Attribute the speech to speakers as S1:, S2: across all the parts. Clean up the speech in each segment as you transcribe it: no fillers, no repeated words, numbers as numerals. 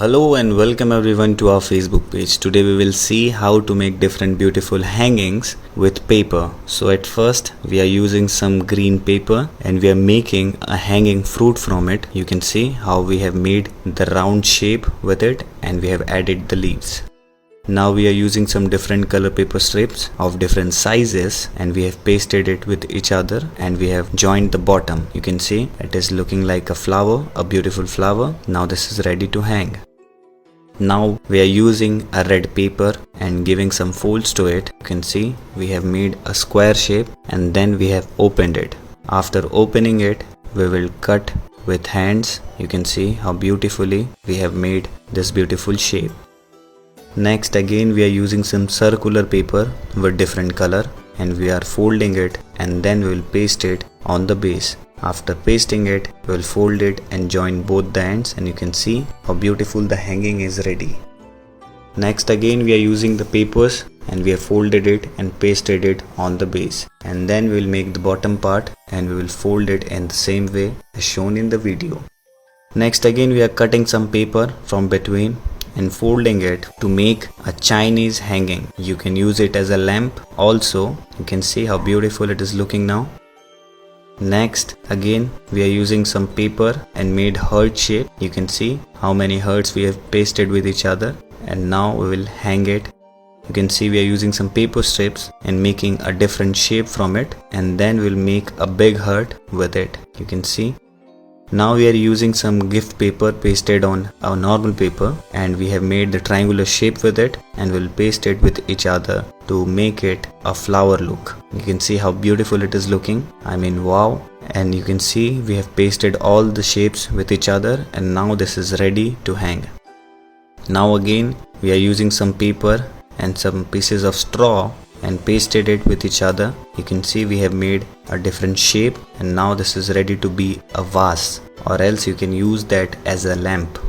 S1: Hello and welcome everyone to our Facebook page. Today we will see how to make different beautiful hangings with paper. So at first we are using some green paper and we are making a hanging fruit from it. You can see how we have made the round shape with it and we have added the leaves. Now we are using some different color paper strips of different sizes and we have pasted it with each other and we have joined the bottom. You can see it is looking like a flower, a beautiful flower. Now this is ready to hang. Now we are using a red paper and giving some folds to it. You can see we have made a square shape and then we have opened it. After opening it, we will cut with hands. You can see how beautifully we have made this beautiful shape. Next again we are using some circular paper with different color and we are folding it and then we will paste it on the base. After pasting it, we will fold it and join both the ends and you can see how beautiful the hanging is ready. Next again we are using the papers and we have folded it and pasted it on the base. And then we will make the bottom part and we will fold it in the same way as shown in the video. Next again we are cutting some paper from between and folding it to make a Chinese hanging. You can use it as a lamp also. You can see how beautiful it is looking now. Next again we are using some paper and made heart shape. You can see how many hearts we have pasted with each other and now we will hang it. You can see we are using some paper strips and making a different shape from it and then we'll make a big heart with it. You can see. Now we are using some gift paper pasted on our normal paper and we have made the triangular shape with it and we'll paste it with each other to make it a flower look. You can see how beautiful it is looking. I mean wow. And you can see we have pasted all the shapes with each other and now this is ready to hang. Now again we are using some paper and some pieces of straw and pasted it with each other. You can see we have made a different shape and now this is ready to be a vase, or else you can use that as a lamp.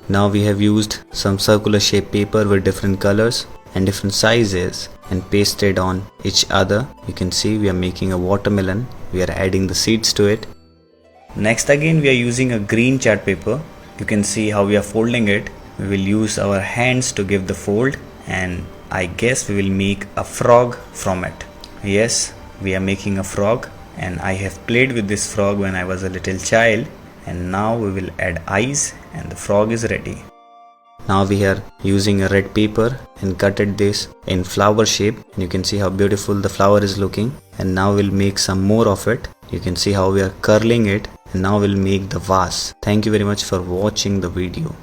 S1: Now we have used some circular shape paper with different colors and different sizes and pasted on each other. You can see we are making a watermelon. We are adding the seeds to it. Next again we are using a green chart paper. You can see how we are folding it. We will use our hands to give the fold and I guess we will make a frog from it. Yes, we are making a frog and I have played with this frog when I was a little child and now we will add eyes and the frog is ready. Now we are using a red paper and cutted this in flower shape and you can see how beautiful the flower is looking and now we'll make some more of it. You can see how we are curling it and now we'll make the vase. Thank you very much for watching the video.